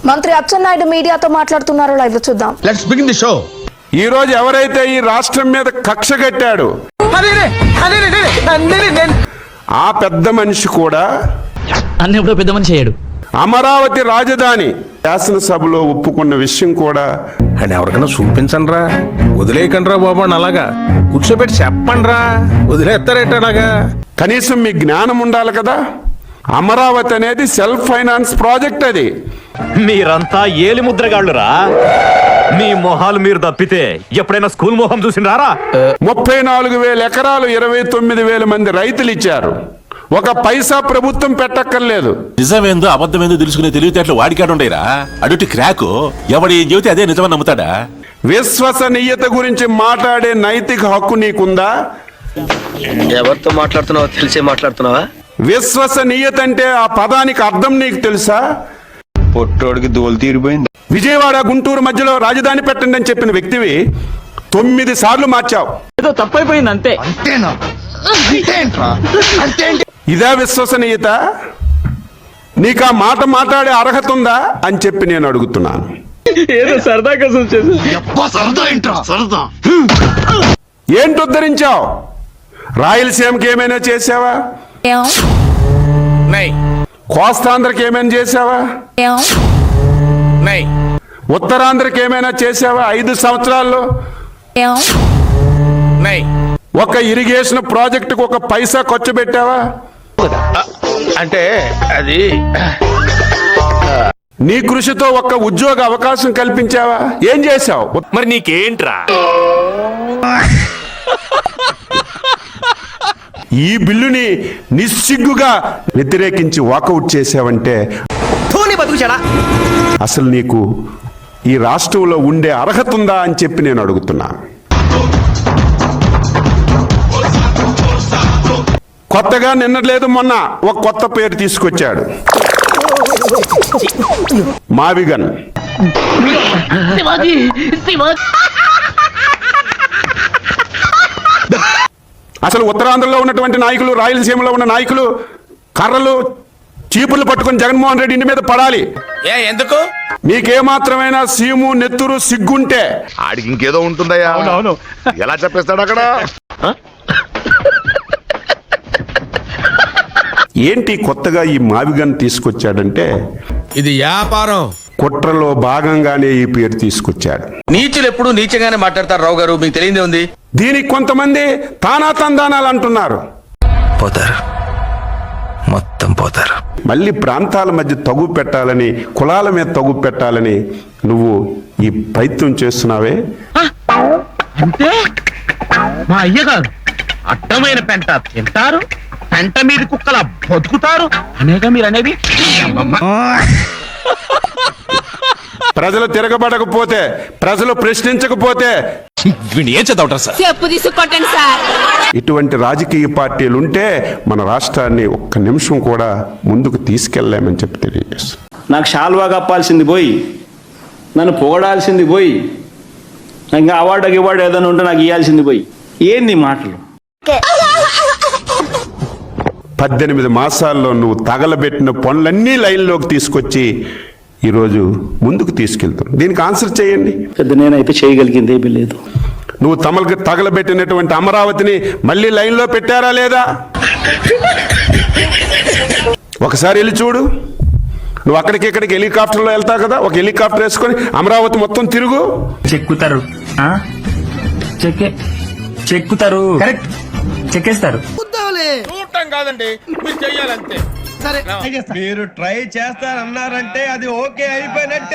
మంత్రి అచ్చెన్నాయుడు మీడియాతో మాట్లాడుతున్నారు. లైవ్ లో చూద్దాం. Let's begin the show. ఈ రోజు ఎవరైతే ఈ రాష్ట్రం మీద కక్ష కట్టాడు ఆ పెద్ద మనిషి కూడా అన్నప్పుడు పెద్ద మనిషి అయ్యాడు. అమరావతి రాజధాని శాసనసభలో ఒప్పుకున్న విషయం కూడా అని ఎవరికైనా చూపించండి రా, వదిలేయకండి రా బాబు అని అలాగా కూర్చోబెట్టి చెప్పండి రా, వదిలేస్తారేట అలాగా. కనీసం మీ జ్ఞానం ఉండాలి కదా. అమరావతి అనేది సెల్ఫ్ ఫైనాన్స్ ప్రాజెక్ట్. అది మీరంతా ఏలి ముద్రగాళ్ళురా. మీ మొహాలు మీరు తప్పితే ఎప్పుడైనా స్కూల్ మొహం చూసినారా? 34,000 ఎకరాలు 29,000 మంది రైతులు ఇచ్చారు. ఒక పైసా ప్రభుత్వం పెట్టక్కర్లేదు. నిజమేందో అబద్ధమేందో తెలుసుకునే తెలివితేటలు వాడికాడుండేరా. అడుటి క్రాకు ఎవడు ఏం చెబితే అదే నిజమని నమ్ముతాడా? విశ్వసనీయత గురించి మాట్లాడే నైతిక హక్కు నీకుందా? ఎవరితో మాట్లాడుతున్నావో తెలిసే మాట్లాడుతున్నావా? విశ్వసనీయత అంటే ఆ పదానికి అర్థం నీకు తెలుసా? పొట్టోడికి దోలు తీరిపోయింది. విజయవాడ గుంటూరు మధ్యలో రాజధాని పెట్టండి అని చెప్పిన వ్యక్తివి 9 సార్లు మార్చావు. ఏదో తప్పైపోయింది అంతే. ఇదే విశ్వసనీయత? నీకు ఆ మాట మాట్లాడే అర్హత ఉందా అని చెప్పి నేను అడుగుతున్నాను. ఏదో సరదా కోసం ఏంటి ఉద్ధరించావు? రాయలసీమకి ఏమైనా చేసావా? కోస్తాంధ్రకి ఏమైనా చేసావా? ఉత్తరాంధ్రకి ఏమైనా చేసావా 5 సంవత్సరాల్లో? ఒక ఇరిగేషన్ ప్రాజెక్టుకు ఒక పైసా ఖర్చు పెట్టావా? అంటే అది నీ కృషితో ఒక ఉద్యోగ అవకాశం కల్పించావా? ఏం చేశావు? మరి నీకేంట్రా? ఈ బిల్లుని నిస్సిగ్గుగా వ్యతిరేకించి వాకౌట్ చేసావంటే అసలు నీకు ఈ రాష్ట్రంలో ఉండే అర్హత ఉందా అని చెప్పి నేను అడుగుతున్నా. కొత్తగా నిన్నలేదు మొన్న ఒక కొత్త పేరు తీసుకొచ్చాడు, మావిగన్. అసలు ఉత్తరాంధ్రలో ఉన్నటువంటి నాయకులు, రాయలసీమలో ఉన్న నాయకులు కర్రలు చీపులు పట్టుకుని జగన్మోహన్ రెడ్డి ఇంటి మీద పడాలి. ఎందుకు? మీకేమాత్రమైనా సీము నెత్తురు సిగ్గుంటే ఆడికి ఇంకేదో ఉంటుందయ్యా. ఎలా చెప్పేస్తాడు అక్కడ? ఏంటి కొత్తగా ఈ మావిగన్ తీసుకొచ్చాడంటే ఇది వ్యాపారం. కుట్రలో భాగంగానే ఈ పేరు తీసుకొచ్చాడు. నీచులు ఎప్పుడు నీచగానే మాట్లాడతారు రావు గారు, మీకు తెలియదే ఉంది. దీనికి కొంతమంది తానా తందానాలు అంటున్నారు. పోతారు, మొత్తం పోతారు. మళ్ళీ ప్రాంతాల మధ్య తగు పెట్టాలని, కులాల మీద తగు పెట్టాలని నువ్వు ఈ ప్రయత్నం చేస్తున్నావే. అంటే మా అయ్యగారు అడ్డమైన పెంట తింటారు, పెంట మీద కుక్కల బతుకుతారు అనేగా మీరు అనేది. ప్రజలు తిరగబడకపోతే, ప్రజలు ప్రశ్నించకపోతే ఏం చదవటం సార్? చెప్పు తీసుకొట్టండి సార్. ఇటువంటి రాజకీయ పార్టీలు ఉంటే మన రాష్ట్రాన్ని ఒక్క నిమిషం కూడా ముందుకు తీసుకెళ్లామని చెప్పి తెలియజేస్తాను. నాకు షాల్వా కప్పాల్సింది పోయి, నన్ను పొగడాల్సింది పోయి, ఇంకా అవార్డు ఏదైనా ఉంటే నాకు ఇవ్వాల్సింది పోయి, ఏంది మాటలు? 18 మాసాల్లో నువ్వు తగలబెట్టిన పనులన్నీ లైన్లోకి తీసుకొచ్చి ఈరోజు ముందుకు తీసుకెళ్తాను. దీనికి ఆన్సర్ చేయండి. పెద్ద నేనైతే చేయగలిగింది ఏమీ లేదు. నువ్వు తగలబెట్టినటువంటి అమరావతిని మళ్ళీ లైన్లో పెట్టారా లేదా? ఒకసారి వెళ్ళి చూడు. నువ్వు అక్కడికి ఇక్కడికి హెలికాప్టర్లో వెళ్తావు కదా, ఒక హెలికాప్టర్ వేసుకొని అమరావతి మొత్తం తిరుగు. చెక్కుతారు, చెక్కుతారు, కరెక్ట్, చెక్కేస్తారు. చూడటం కాదండి, మీరు చెయ్యాలంతే. సరే, మీరు ట్రై చేస్తారన్నారంటే అది ఓకే అయిపోయినట్టే.